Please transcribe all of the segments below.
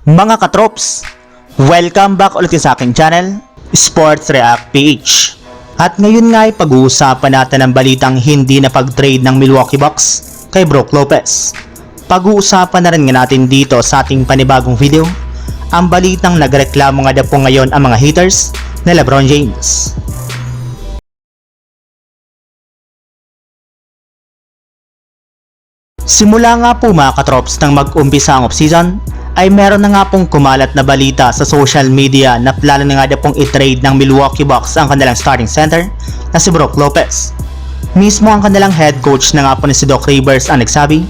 Mga katrops, welcome back ulit sa aking channel, Sports React PH. At ngayon nga ay pag-uusapan natin ang balitang hindi na pag-trade ng Milwaukee Bucks kay Brook Lopez. Pag-uusapan na rin nga natin dito sa ating panibagong video, ang balitang nagreklamo nga daw po ngayon ang mga haters na LeBron James. Simula nga po mga katrops nang mag-umpisa ang off-season, ay meron na nga pong kumalat na balita sa social media na plano na nga daw pong i-trade ng Milwaukee Bucks ang kanilang starting center na si Brook Lopez. Mismo ang kanilang head coach na nga po ni si Doc Rivers ang nagsabi,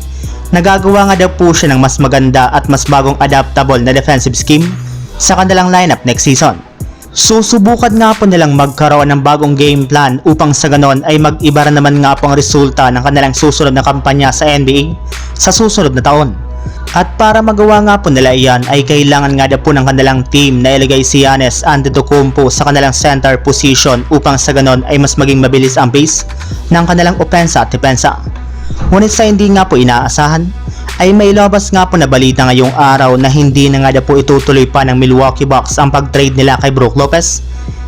nagagawa nga daw po siya ng mas maganda at mas bagong adaptable na defensive scheme sa kanilang lineup next season. Susubukan nga po nilang magkaroon ng bagong game plan upang sa ganon ay mag-iba rin naman nga po ang resulta ng kanilang susunod na kampanya sa NBA sa susunod na taon. At para magawa nga po nila iyan ay kailangan nga daw po ng kanilang team na ilagay si Giannis Antetokounmpo sa kanilang center position upang sa ganon ay mas maging mabilis ang pace ng kanilang opensa at depensa. Ngunit sa hindi nga po inaasahan, ay may labas nga po na balita ngayong araw na hindi na nga po itutuloy pa ng Milwaukee Bucks ang pag-trade nila kay Brook Lopez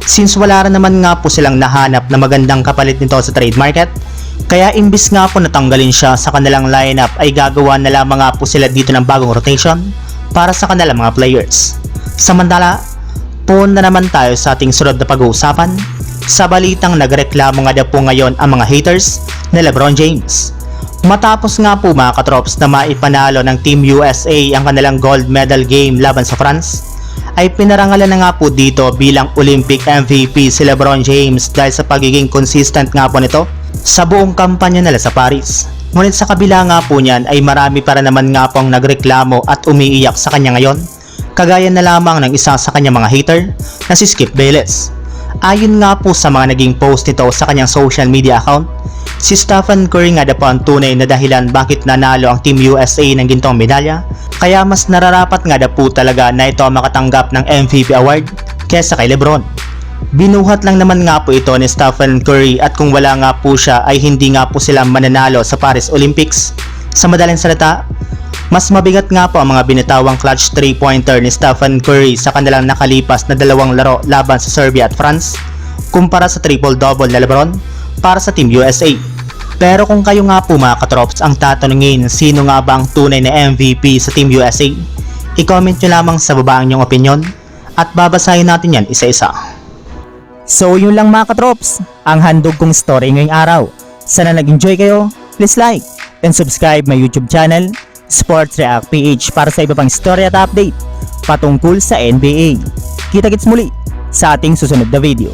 since wala rin naman nga po silang nahanap na magandang kapalit nito sa trade market. Kaya imbis nga po natanggalin siya sa kanilang lineup ay gagawa na lamang nga po sila dito ng bagong rotation para sa kanilang mga players. Samantala, puon na naman tayo sa ating sunod na pag-uusapan sa balitang nagreklamo nga daw po ngayon ang mga haters na LeBron James. Matapos nga po mga katrops na maipanalo ng Team USA ang kanilang gold medal game laban sa France, ay pinarangalan na nga po dito bilang Olympic MVP si LeBron James dahil sa pagiging consistent nga po nito sa buong kampanya nila sa Paris. Ngunit sa kabila nga po niyan ay marami para naman nga pong nagreklamo at umiiyak sa kanya ngayon, kagaya na lamang ng isa sa kanyang mga hater na si Skip Bayless. Ayon nga po sa mga naging post nito sa kanyang social media account, si Stephen Curry nga daw po ang tunay na dahilan bakit nanalo ang Team USA ng gintong medalya, kaya mas nararapat nga daw po talaga na ito makatanggap ng MVP award kesa kay LeBron. Binuhat lang naman nga po ito ni Stephen Curry at kung wala nga po siya ay hindi nga po sila mananalo sa Paris Olympics. Sa madaling salita, mas mabigat nga po ang mga binitawang clutch 3-pointer ni Stephen Curry sa kanilang nakalipas na dalawang laro laban sa Serbia at France kumpara sa triple-double na LeBron para sa Team USA. Pero kung kayo nga po mga katrops ang tatanungin sino nga ba ang tunay na MVP sa Team USA, i-comment nyo lamang sa baba ang inyong opinion at babasahin natin yan isa-isa. So yun lang mga katrops, ang handog kong story ngayong araw. Sana nag-enjoy kayo, please like and subscribe my YouTube channel, Sports React PH, para sa iba pang story at update patungkol sa NBA. Kita-kits muli sa ating susunod na video.